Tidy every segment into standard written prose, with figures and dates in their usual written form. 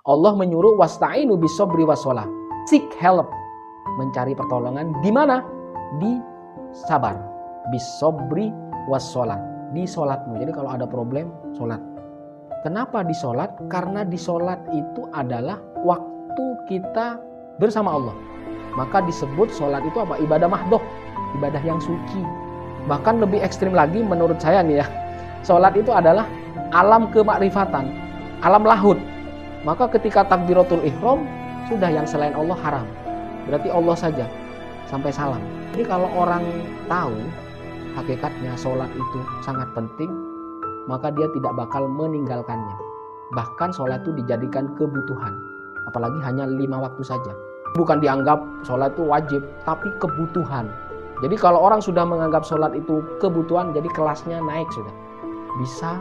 Allah menyuruh wasta'inu bisobri wassalah. Seek help, mencari pertolongan di mana? Di sabar. Bisobri wassalah, di sholatmu. Jadi kalau ada problem, sholat. Kenapa di sholat? Karena di sholat itu adalah waktu kita bersama Allah. Maka disebut sholat itu apa? Ibadah mahdoh, ibadah yang suci. Bahkan lebih ekstrim lagi menurut saya nih ya, sholat itu adalah alam kemakrifatan, alam lahud. Maka ketika takbiratul ihram, sudah yang selain Allah haram. Berarti Allah saja sampai salam. Jadi kalau orang tahu hakikatnya sholat itu sangat penting, maka dia tidak bakal meninggalkannya. Bahkan sholat itu dijadikan kebutuhan. Apalagi hanya 5 waktu saja. Bukan dianggap sholat itu wajib, tapi kebutuhan. Jadi kalau orang sudah menganggap sholat itu kebutuhan, jadi kelasnya naik sudah. Bisa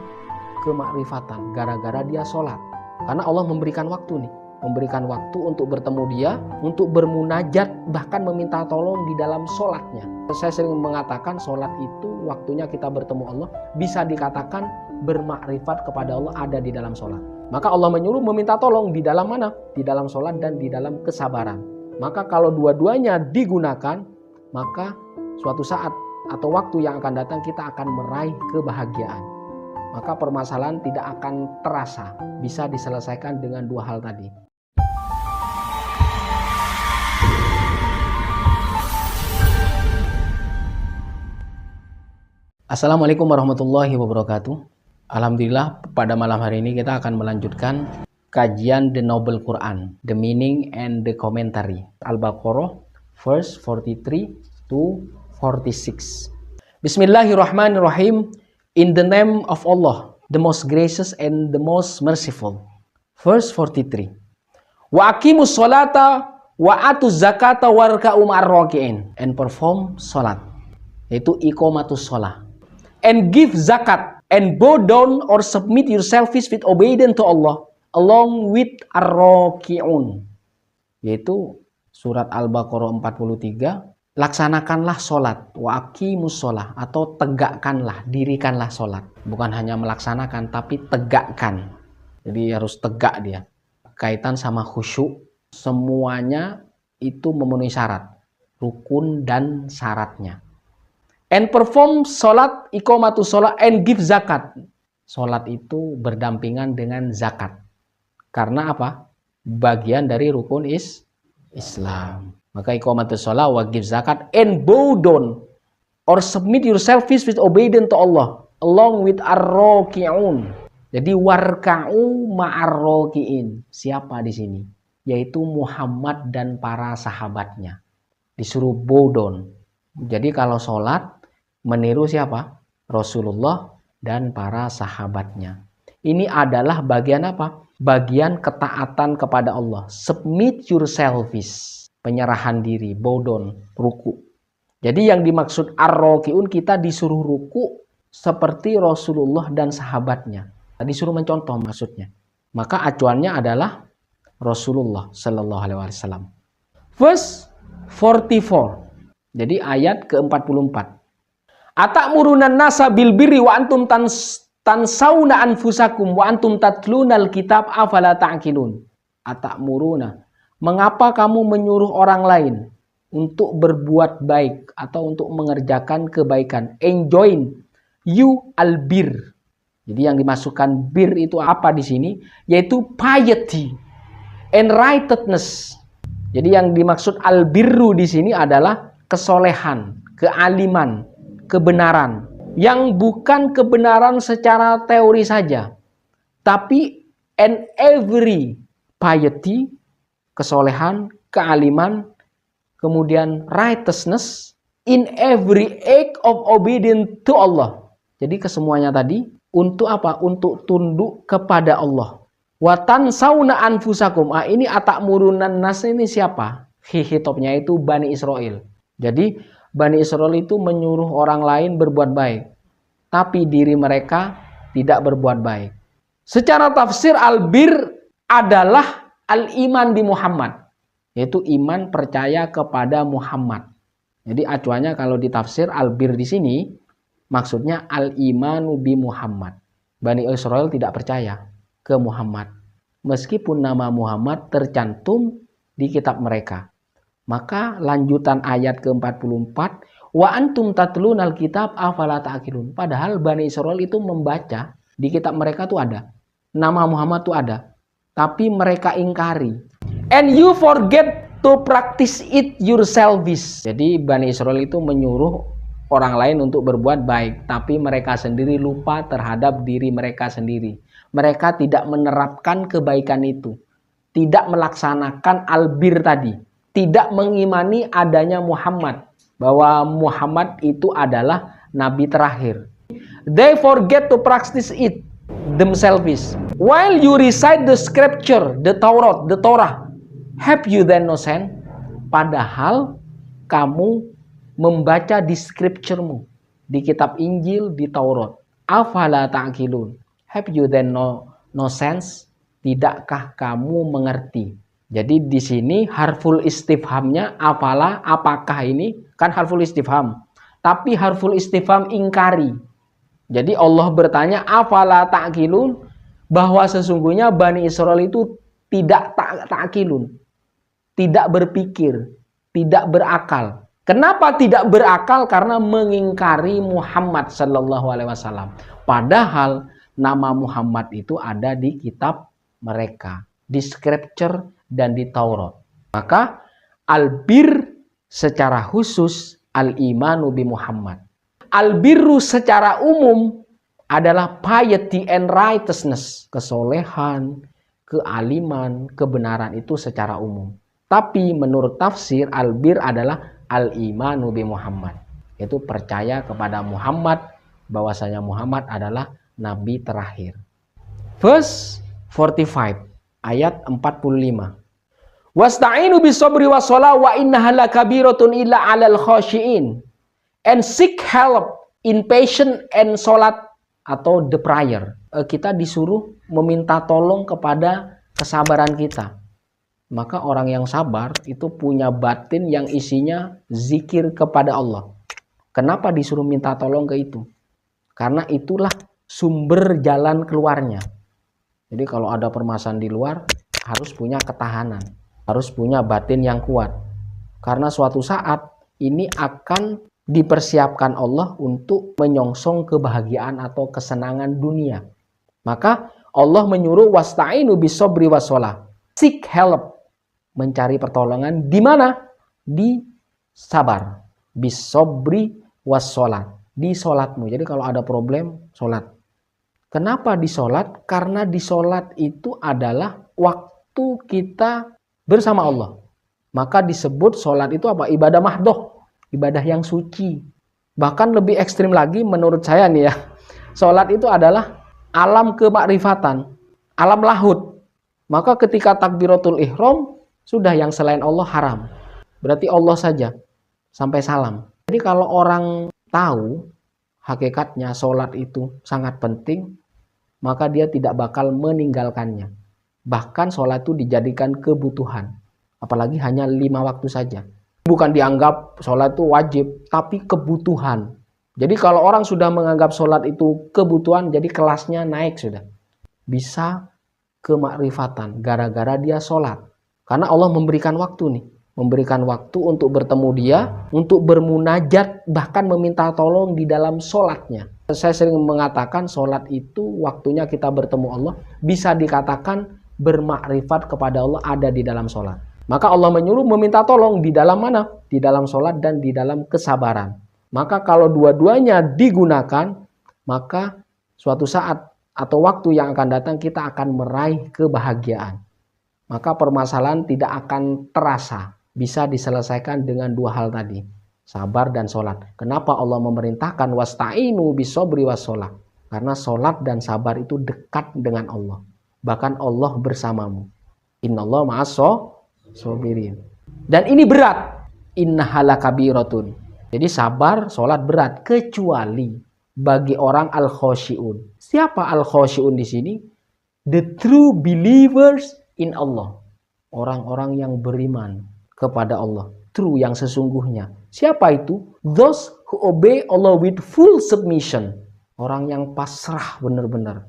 kemakrifatan gara-gara dia sholat. Karena Allah memberikan waktu nih, memberikan waktu untuk bertemu dia, untuk bermunajat, bahkan meminta tolong di dalam sholatnya. Saya sering mengatakan sholat itu waktunya kita bertemu Allah, bisa dikatakan bermakrifat kepada Allah ada di dalam sholat. Maka Allah menyuruh meminta tolong di dalam mana? Di dalam sholat dan di dalam kesabaran. Maka kalau dua-duanya digunakan, maka suatu saat atau waktu yang akan datang kita akan meraih kebahagiaan. Maka permasalahan tidak akan terasa, bisa diselesaikan dengan 2 hal tadi. Assalamualaikum warahmatullahi wabarakatuh. Alhamdulillah pada malam hari ini kita akan melanjutkan kajian The Noble Quran, The Meaning and the Commentary, Al-Baqarah verse 43 to 46. Bismillahirrahmanirrahim. In the name of Allah, the most gracious and the most merciful. Verse 43. Wa aqimus sholata wa atuz zakata warka'u ma'ar raki'in. And perform salat, yaitu iqamatus shalah. And give zakat and bow down or submit yourself with obedience to Allah along with ar-raki'un. Yaitu surat Al-Baqarah 43. Laksanakanlah sholat, wa aqimus sholah, atau tegakkanlah, dirikanlah sholat. Bukan hanya melaksanakan, tapi tegakkan. Jadi harus tegak dia. Kaitan sama khusyuk, semuanya itu memenuhi syarat, rukun dan syaratnya. And perform sholat, iqamatus sholat, and give zakat. Sholat itu berdampingan dengan zakat. Karena apa? Bagian dari rukun Islam. Maka iqamatus shalah wa give zakat and bow down or submit yourself with obedience to Allah along with ar-raki'un. Jadi warka'u ma'ar-raki'in. Siapa di sini? Yaitu Muhammad dan para sahabatnya. Disuruh bow down. Jadi kalau sholat meniru siapa? Rasulullah dan para sahabatnya. Ini adalah bagian apa? Bagian ketaatan kepada Allah. Submit yourself, penyerahan diri, bow down, ruku. Jadi yang dimaksud ar-raki'un, kita disuruh ruku seperti Rasulullah dan sahabatnya. Disuruh mencontoh maksudnya. Maka acuannya adalah Rasulullah Sallallahu Alaihi Wasallam. Verse 44. Jadi ayat ke-44. Atamuruna nasa bil birri wa antum tansawna anfusakum wa antum tatlunal kitab afala ta'qilun. Atamuruna. Mengapa kamu menyuruh orang lain untuk berbuat baik atau untuk mengerjakan kebaikan? Enjoin you albir. Jadi yang dimasukkan bir itu apa di sini? Yaitu piety and righteousness. Jadi yang dimaksud albirru di sini adalah kesolehan, kealiman, kebenaran. Yang bukan kebenaran secara teori saja, tapi and every piety, kesolehan, kealiman, kemudian righteousness in every act of obedience to Allah. Jadi kesemuanya tadi untuk apa? Untuk tunduk kepada Allah. Wa tansawna anfusakum. Ini atakmurunan nas ini siapa? Hitopnya itu Bani Israel. Jadi Bani Israel itu menyuruh orang lain berbuat baik, tapi diri mereka tidak berbuat baik. Secara tafsir albir adalah al-iman di Muhammad, yaitu iman percaya kepada Muhammad. Jadi acuannya kalau ditafsir albir di sini maksudnya al-imanu bi Muhammad. Bani Israel tidak percaya ke Muhammad. meskipun nama Muhammad tercantum di kitab mereka. Maka lanjutan ayat ke-44, wa antum tatlunal kitab afala ta'qilun. Padahal Bani Israel itu membaca di kitab mereka tuh ada. Nama Muhammad tuh ada. Tapi mereka ingkari. And you forget to practice it yourselves. Jadi Bani Israel itu menyuruh orang lain untuk berbuat baik, tapi mereka sendiri lupa terhadap diri mereka sendiri. Mereka tidak menerapkan kebaikan itu, tidak melaksanakan albir tadi, tidak mengimani adanya Muhammad, bahwa Muhammad itu adalah nabi terakhir. They forget to practice it themselves. While you recite the scripture, the Torah, have you then no sense? Padahal kamu membaca di scripturemu, di kitab Injil, di Taurat. Afala ta'qilun. Have you then no sense? Tidakkah kamu mengerti? Jadi di sini harful istifhamnya afala, apakah ini? Kan harful istifham. Tapi harful istifham ingkari. Jadi Allah bertanya afala ta'qilun, bahwa sesungguhnya Bani Israel itu tidak ta'qilun, tidak berpikir, tidak berakal. Kenapa tidak berakal? Karena mengingkari Muhammad sallallahu alaihi wasallam. Padahal nama Muhammad itu ada di kitab mereka, di scripture dan di Taurat. Maka albir secara khusus al-imanu bi Muhammad. Albirru secara umum adalah piety and righteousness, kesolehan, kealiman, kebenaran itu secara umum. Tapi menurut tafsir albir adalah al-imanu bi Muhammad, yaitu percaya kepada Muhammad, bahwasanya Muhammad adalah nabi terakhir. Verse 45 ayat 45. Wasta'inu bis-sabri was-shalah wa innaha lakabiratun illa 'alal khashiin. And seek help in patience and salat atau the prayer. Kita disuruh meminta tolong kepada kesabaran kita. Maka orang yang sabar itu punya batin yang isinya zikir kepada Allah. Kenapa disuruh minta tolong ke itu? Karena itulah sumber jalan keluarnya. Jadi kalau ada permasalahan di luar, harus punya ketahanan, harus punya batin yang kuat. Karena suatu saat ini akan dipersiapkan Allah untuk menyongsong kebahagiaan atau kesenangan dunia. Maka Allah menyuruh wasta'inu bis-sabri was-shalah. Seek help, mencari pertolongan di mana? Di sabar. Bis-sabri was-shalah, di sholatmu. Jadi kalau ada problem, sholat. Kenapa di sholat? Karena di sholat itu adalah waktu kita bersama Allah. Maka disebut sholat itu apa? Ibadah mahdoh, ibadah yang suci. Bahkan lebih ekstrim lagi menurut saya nih ya, sholat itu adalah alam kemakrifatan, alam lahud. Maka ketika takbiratul ihram, sudah yang selain Allah haram. Berarti Allah saja sampai salam. Jadi kalau orang tahu hakikatnya sholat itu sangat penting, maka dia tidak bakal meninggalkannya. Bahkan sholat itu dijadikan kebutuhan. Apalagi hanya 5 waktu saja. Bukan dianggap sholat itu wajib, tapi kebutuhan. Jadi kalau orang sudah menganggap sholat itu kebutuhan, jadi kelasnya naik sudah. Bisa kemakrifatan gara-gara dia sholat. Karena Allah memberikan waktu nih. Memberikan waktu untuk bertemu dia, untuk bermunajat, bahkan meminta tolong di dalam sholatnya. Saya sering mengatakan sholat itu waktunya kita bertemu Allah, bisa dikatakan bermakrifat kepada Allah ada di dalam sholat. Maka Allah menyuruh meminta tolong di dalam mana? Di dalam sholat dan di dalam kesabaran. Maka kalau dua-duanya digunakan, maka suatu saat atau waktu yang akan datang kita akan meraih kebahagiaan. Maka permasalahan tidak akan terasa. Bisa diselesaikan dengan 2 hal tadi, sabar dan sholat. Kenapa Allah memerintahkan wasta'inu bis-sabri was-shalah? Karena sholat dan sabar itu dekat dengan Allah. Bahkan Allah bersamamu. Innallaha ma'as-shabirin. Dan ini berat. Innaha lakabiratun. Jadi sabar, sholat berat, kecuali bagi orang al-khasyi'un. Siapa al-khasyi'un di sini? The true believers in Allah. Orang-orang yang beriman kepada Allah, true yang sesungguhnya. Siapa itu? Those who obey Allah with full submission. Orang yang pasrah benar-benar.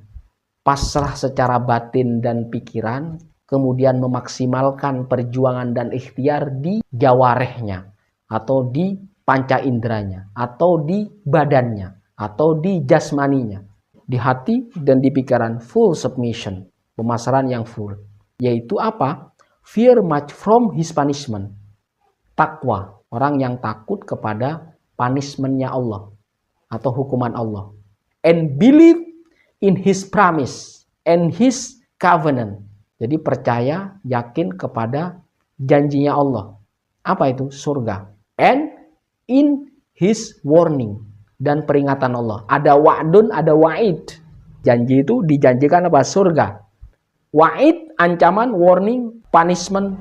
pasrah secara batin dan pikiran, kemudian memaksimalkan perjuangan dan ikhtiar di jawarehnya, atau di panca inderanya, atau di badannya, atau di jasmaninya, di hati dan di pikiran. Full submission, pemasaran yang full. Yaitu apa? Fear much from his punishment. Takwa, orang yang takut kepada punishment-nya Allah atau hukuman Allah. And believe in his promise and his covenant. Jadi percaya, yakin kepada janjinya Allah. Apa itu? Surga. And in his warning, dan peringatan Allah. Ada wa'dun, ada wa'id. Janji itu dijanjikan apa? Surga. Wa'id, ancaman, warning, punishment,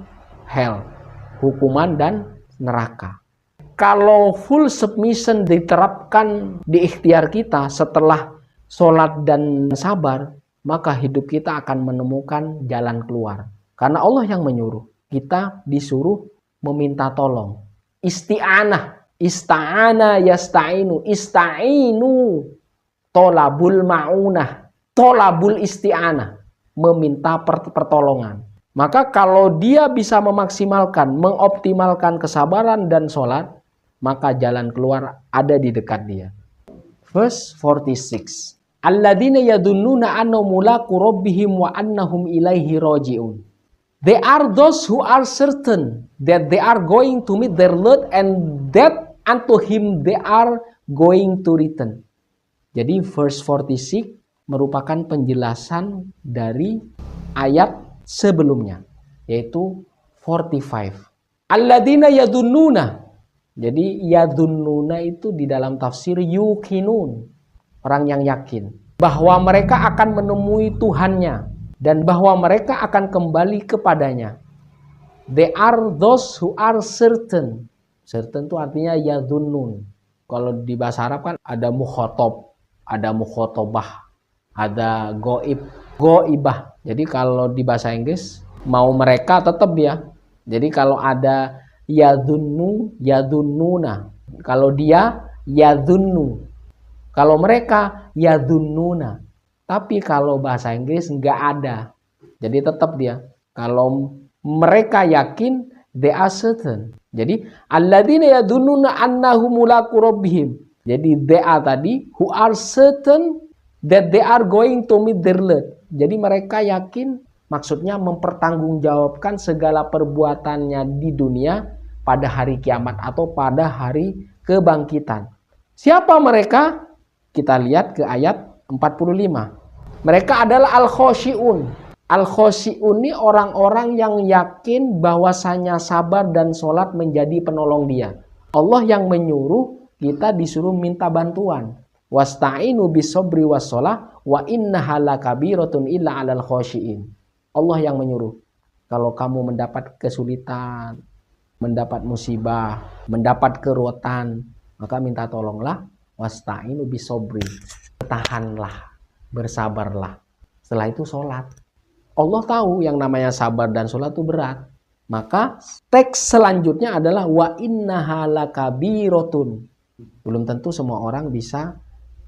hell. Hukuman dan neraka. Kalau full submission diterapkan di ikhtiar kita setelah sholat dan sabar, maka hidup kita akan menemukan jalan keluar. Karena Allah yang menyuruh. Kita disuruh meminta tolong. Isti'anah. Ista'ana yasta'inu. Ista'inu. Tolabul ma'unah. Tolabul isti'anah. Meminta pertolongan. Maka kalau dia bisa memaksimalkan, mengoptimalkan kesabaran dan sholat, maka jalan keluar ada di dekat dia. Verse 46. Alladzina yadunnuna annahum mulaqu rabbihim wa annahum ilaihi raji'un. They are those who are certain that they are going to meet their Lord and that unto him they are going to return. Jadi verse 46 merupakan penjelasan dari ayat sebelumnya, yaitu 45. Alladzina yadunnuna. Jadi yadunnuna itu di dalam tafsir yuqinun, orang yang yakin bahwa mereka akan menemui Tuhannya dan bahwa mereka akan kembali kepadanya. They are those who are certain. Certain itu artinya yadunnun. Kalau di bahasa Arab kan ada mukhotob, ada mukhotobah, ada goib, goibah. Jadi kalau di bahasa Inggris mau mereka tetap ya. Jadi kalau ada yadunnu, yadunnuna. Kalau dia yadunnu. Kalau mereka yadunnuna. Tapi kalau bahasa Inggris nggak ada. Jadi tetap dia. Kalau mereka yakin, they are certain. Jadi alladzina yadunnuna annahum mulaqu rabbihim. Jadi they are tadi who are certain that they are going to meet their Lord. Jadi mereka yakin, maksudnya mempertanggungjawabkan segala perbuatannya di dunia pada hari kiamat atau pada hari kebangkitan. Siapa mereka? Kita lihat ke ayat 45. Mereka adalah al-khosyi'un. Al-khosyi'un ini orang-orang yang yakin bahwasanya sabar dan sholat menjadi penolong dia. Allah yang menyuruh, kita disuruh minta bantuan. Wasta'inu bisobri wassalah wa innaha lakabiratun illa 'alal khosyi'in. Allah yang menyuruh. Kalau kamu mendapat kesulitan, mendapat musibah, mendapat keruwetan, maka minta tolonglah. Wasta'inu bisobri. Tahanlah, bersabarlah. Setelah itu sholat. Allah tahu yang namanya sabar dan sholat itu berat. Maka teks selanjutnya adalah wa innaha lakabiratun. Belum tentu semua orang bisa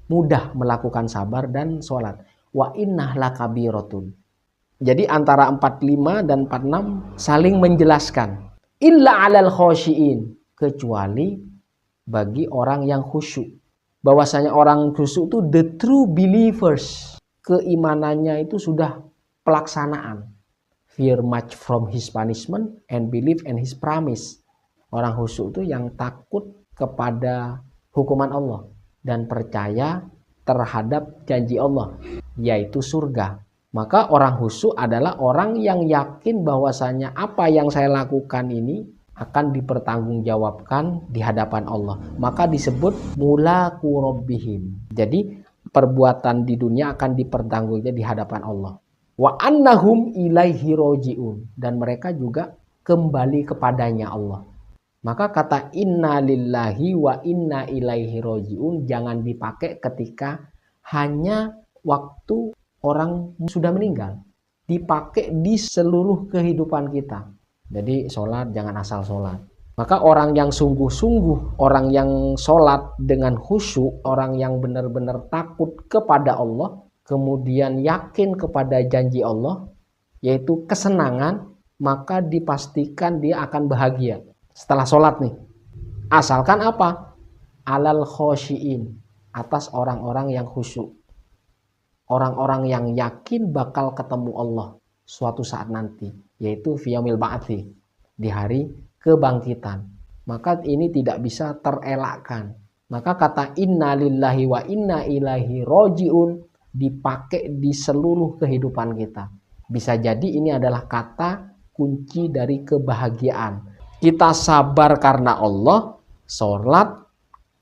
mudah melakukan sabar dan sholat. Wa innaha lakabiratun. Jadi antara 45 dan 46 saling menjelaskan. Illa 'alal khosyi'in. Kecuali bagi orang yang khusyuk. Bahwasanya orang khusyuk itu the true believers. Keimanannya itu sudah pelaksanaan. Fear much from his punishment and believe in his promise. Orang khusyuk itu yang takut kepada hukuman Allah dan percaya terhadap janji Allah, yaitu surga. Maka orang khusyuk adalah orang yang yakin bahwasanya apa yang saya lakukan ini akan dipertanggungjawabkan di hadapan Allah. Maka disebut mulaqu rabbihim. Jadi perbuatan di dunia akan dipertanggungjawabkan di hadapan Allah. Wa annahum ilaihi raji'un. Dan mereka juga kembali kepadanya Allah. Maka kata inna lillahi wa inna ilaihi raji'un jangan dipakai ketika hanya waktu orang sudah meninggal. Dipakai di seluruh kehidupan kita. Jadi sholat jangan asal sholat. Maka orang yang sungguh-sungguh, orang yang sholat dengan khusyuk, orang yang benar-benar takut kepada Allah, kemudian yakin kepada janji Allah, yaitu kesenangan, maka dipastikan dia akan bahagia setelah sholat nih. Asalkan apa? Alal khosyiin, atas orang-orang yang khusyuk. Orang-orang yang yakin bakal ketemu Allah suatu saat nanti, yaitu fiyamil ba'ati, di hari kebangkitan. Maka ini tidak bisa terelakkan. Maka kata inna lillahi wa inna ilaihi roji'un dipakai di seluruh kehidupan kita. Bisa jadi ini adalah kata kunci dari kebahagiaan. Kita sabar karena Allah, sholat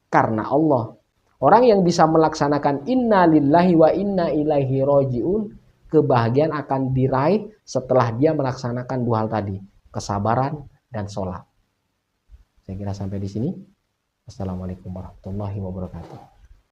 karena Allah. Orang yang bisa melaksanakan inna lillahi wa inna ilaihi roji'un, kebahagiaan akan diraih setelah dia melaksanakan dua hal tadi, kesabaran dan sholat. Saya kira sampai di sini. Assalamualaikum warahmatullahi wabarakatuh.